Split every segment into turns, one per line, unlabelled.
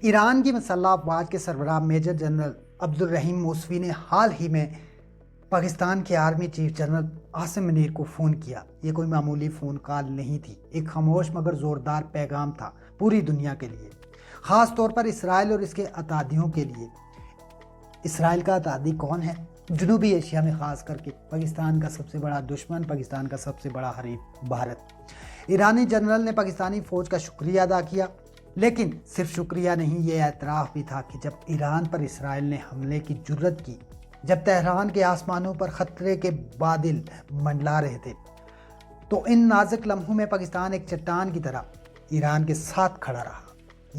ایران کی مسلح افواج کے سربراہ میجر جنرل عبدالرحیم موسوی نے حال ہی میں پاکستان کے army chief general Asim Munir کو فون کیا۔ یہ کوئی معمولی فون کال نہیں تھی، ایک خاموش مگر زوردار پیغام تھا پوری دنیا کے لیے، خاص طور پر اسرائیل اور اس کے اتحادیوں کے لیے۔ اسرائیل کا اتحادی کون ہے؟ جنوبی ایشیا میں خاص کر کے پاکستان کا سب سے بڑا دشمن، پاکستان کا سب سے بڑا حریف بھارت۔ ایرانی جنرل نے پاکستانی فوج کا شکریہ ادا کیا، لیکن صرف شکریہ نہیں، یہ اعتراف بھی تھا کہ جب ایران پر اسرائیل نے حملے کی جرت کی، جب تہران کے آسمانوں پر خطرے کے بادل منڈلا رہے تھے، تو ان نازک لمحوں میں پاکستان ایک چٹان کی طرح ایران کے ساتھ کھڑا رہا۔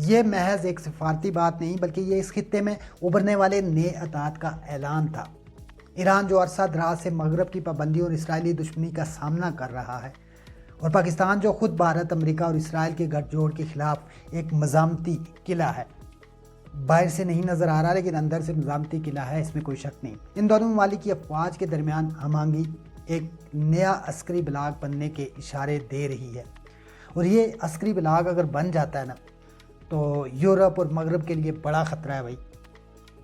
یہ محض ایک سفارتی بات نہیں، بلکہ یہ اس خطے میں ابھرنے والے نئے اتحاد کا اعلان تھا۔ ایران جو عرصہ دراز سے مغرب کی پابندیوں اور اسرائیلی دشمنی کا سامنا کر رہا ہے، اور پاکستان جو خود بھارت، امریکہ اور اسرائیل کے گٹھ جوڑ کے خلاف ایک مزاحمتی قلعہ ہے، باہر سے نہیں نظر آ رہا لیکن اندر سے مزاحمتی قلعہ ہے، اس میں کوئی شک نہیں۔ ان دونوں ممالک کی افواج کے درمیان ہم آہنگی ایک نیا عسکری بلاک بننے کے اشارے دے رہی ہے، اور یہ عسکری بلاک اگر بن جاتا ہے نا تو یورپ اور مغرب کے لیے بڑا خطرہ ہے بھائی،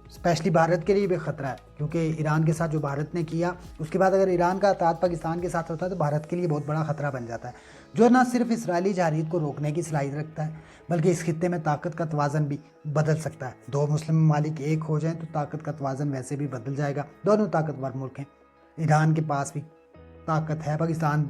اسپیشلی بھارت کے لیے بھی خطرہ ہے، کیونکہ ایران کے ساتھ جو بھارت نے کیا، اس کے بعد اگر ایران کا اتحاد پاکستان کے ساتھ ہوتا ہے تو بھارت کے لیے بہت بڑا خطرہ بن جاتا ہے، جو نہ صرف اسرائیلی جارحیت کو روکنے کی صلاحیت رکھتا ہے، بلکہ اس خطے میں طاقت کا توازن بھی بدل سکتا ہے۔ دو مسلم ممالک ایک ہو جائیں تو طاقت کا توازن ویسے بھی بدل جائے گا، دونوں طاقتور ملک ہیں، ایران کے پاس بھی طاقت ہے، پاکستان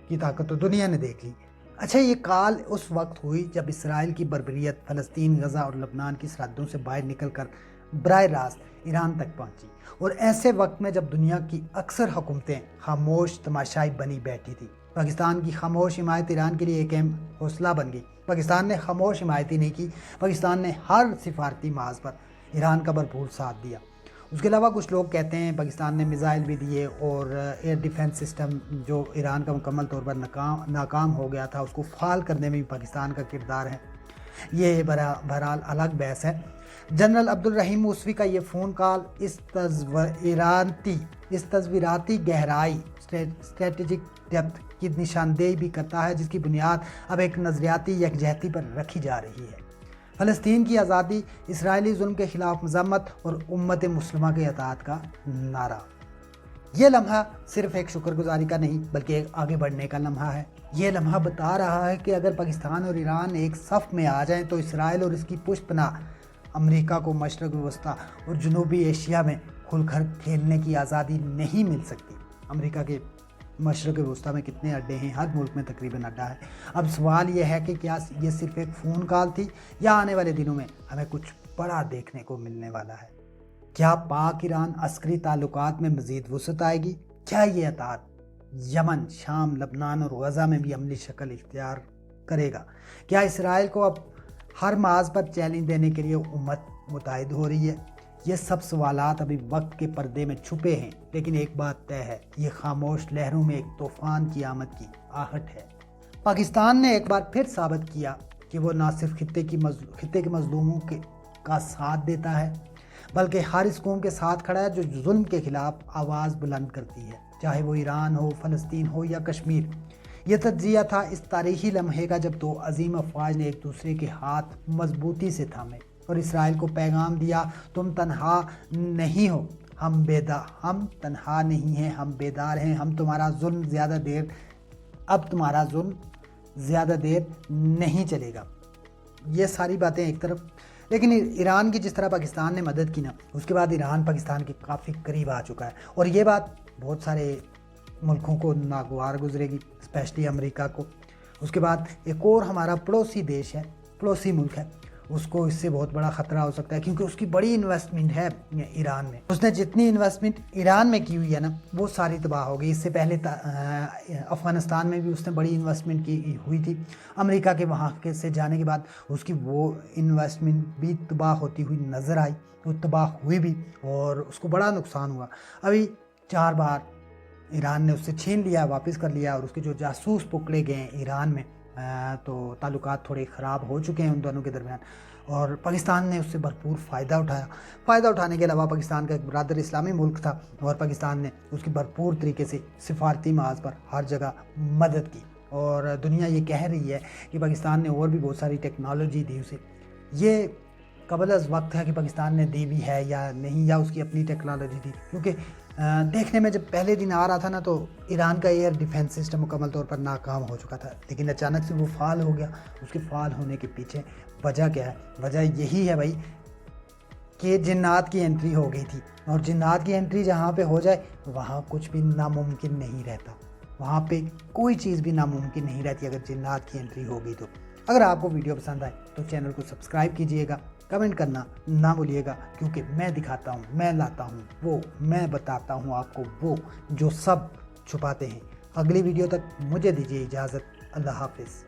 کی طاقت تو دنیا نے دیکھ لی۔ اچھا، یہ کال اس وقت ہوئی جب اسرائیل کی بربریت فلسطین، غزہ اور لبنان کی سرحدوں سے باہر نکل کر براہ راست ایران تک پہنچی، اور ایسے وقت میں جب دنیا کی اکثر حکومتیں خاموش تماشائی بنی بیٹھی تھی، پاکستان کی خاموش حمایت ایران کے لیے ایک اہم حوصلہ بن گئی۔ پاکستان نے خاموش حمایت ہی نہیں کی، پاکستان نے ہر سفارتی محاذ پر ایران کا بھرپور ساتھ دیا۔ اس کے علاوہ کچھ لوگ کہتے ہیں پاکستان نے میزائل بھی دیے، اور ایئر ڈیفنس سسٹم جو ایران کا مکمل طور پر ناکام ہو گیا تھا، اس کو فعال کرنے میں بھی پاکستان کا کردار ہے۔ یہ بہرحال الگ بحث ہے۔ جنرل عبدالرحیم موسوی کا یہ فون کال اس تصویراتی گہرائی، اسٹریٹجک ڈیپتھ کی نشاندہی بھی کرتا ہے، جس کی بنیاد اب ایک نظریاتی یکجہتی پر رکھی جا رہی ہے۔ فلسطین کی آزادی، اسرائیلی ظلم کے خلاف مذمت اور امت مسلمہ کے اتحاد کا نعرہ۔ یہ لمحہ صرف ایک شکر گزاری کا نہیں، بلکہ ایک آگے بڑھنے کا لمحہ ہے۔ یہ لمحہ بتا رہا ہے کہ اگر پاکستان اور ایران ایک صف میں آ جائیں تو اسرائیل اور اس کی پشت پناہ امریکہ کو مشرق وسطیٰ اور جنوبی ایشیا میں کھل کر کھیلنے کی آزادی نہیں مل سکتی۔ امریکہ کے مشرق وسطیٰ میں کتنے اڈے ہیں؟ ہر ملک میں تقریباً اڈا ہے۔ اب سوال یہ ہے کہ کیا یہ صرف ایک فون کال تھی، یا آنے والے دنوں میں ہمیں کچھ بڑا دیکھنے کو ملنے والا ہے؟ کیا پاک ایران عسکری تعلقات میں مزید وسعت آئے گی؟ کیا یہ اتحاد یمن، شام، لبنان اور غزہ میں بھی عملی شکل اختیار کرے گا؟ کیا اسرائیل کو اب ہر محاذ پر چیلنج دینے کے لیے امت متحد ہو رہی ہے؟ یہ سب سوالات ابھی وقت کے پردے میں چھپے ہیں، لیکن ایک بات طے ہے، یہ خاموش لہروں میں ایک طوفان کی آمد کی آہٹ ہے۔ پاکستان نے ایک بار پھر ثابت کیا کہ وہ نہ صرف خطے کے مظلوموں کا ساتھ دیتا ہے، بلکہ ہر اس قوم کے ساتھ کھڑا ہے جو ظلم کے خلاف آواز بلند کرتی ہے، چاہے وہ ایران ہو، فلسطین ہو یا کشمیر۔ یہ تجزیہ تھا اس تاریخی لمحے کا جب دو عظیم افواج نے ایک دوسرے کے ہاتھ مضبوطی سے تھامے اور اسرائیل کو پیغام دیا، تم تنہا نہیں ہو، ہم تنہا نہیں ہیں، ہم بیدار ہیں، تمہارا ظلم زیادہ دیر نہیں چلے گا۔ یہ ساری باتیں ایک طرف، لیکن ایران کی جس طرح پاکستان نے مدد کی نا، اس کے بعد ایران پاکستان کے کافی قریب آ چکا ہے، اور یہ بات بہت سارے ملکوں کو ناگوار گزرے گی، اسپیشلی امریکہ کو۔ اس کے بعد ایک اور ہمارا پڑوسی ملک ہے، اس کو اس سے بہت بڑا خطرہ ہو سکتا ہے، کیونکہ اس کی بڑی انویسٹمنٹ ہے ایران میں۔ اس نے جتنی انویسٹمنٹ ایران میں کی ہوئی ہے نا، وہ ساری تباہ ہو گئی۔ اس سے پہلے افغانستان میں بھی اس نے بڑی انویسٹمنٹ کی ہوئی تھی، امریکہ کے وہاں سے جانے کے بعد اس کی وہ انویسٹمنٹ بھی تباہ ہوتی ہوئی نظر آئی، وہ تباہ ہوئی بھی، اور اس کو بڑا نقصان ہوا۔ ابھی 4 بار ایران نے اس سے چھین لیا، واپس کر لیا، اور اس کے جو جاسوس پکڑے گئے ہیں ایران میں، تو تعلقات تھوڑے خراب ہو چکے ہیں ان دونوں کے درمیان، اور پاکستان نے اس سے بھرپور فائدہ اٹھایا۔ فائدہ اٹھانے کے علاوہ پاکستان کا ایک برادر اسلامی ملک تھا، اور پاکستان نے اس کی بھرپور طریقے سے سفارتی محاذ پر ہر جگہ مدد کی، اور دنیا یہ کہہ رہی ہے کہ پاکستان نے اور بھی بہت ساری ٹیکنالوجی دی اسے۔ یہ قبل از وقت ہے کہ پاکستان نے دی بھی ہے یا نہیں، یا اس کی اپنی ٹیکنالوجی تھی، کیونکہ دیکھنے میں جب پہلے دن آ رہا تھا نا تو ایران کا ایئر ڈیفنس سسٹم مکمل طور پر ناکام ہو چکا تھا، لیکن اچانک سے وہ فعال ہو گیا۔ اس کے فعال ہونے کے پیچھے وجہ کیا ہے؟ وجہ یہی ہے بھائی کہ جنات کی انٹری ہو گئی تھی، اور جنات کی انٹری جہاں پہ ہو جائے وہاں کچھ بھی ناممکن نہیں رہتا، وہاں پہ کوئی چیز بھی ناممکن نہیں رہتی اگر جنات کی انٹری ہو گئی تو۔ اگر آپ کو ویڈیو پسند آئے تو چینل کو سبسکرائب کیجئے گا، کمنٹ کرنا نہ بھولیے گا، کیونکہ میں دکھاتا ہوں، میں لاتا ہوں وہ، میں بتاتا ہوں آپ کو وہ جو سب چھپاتے ہیں۔ اگلی ویڈیو تک مجھے دیجیے اجازت، اللہ حافظ۔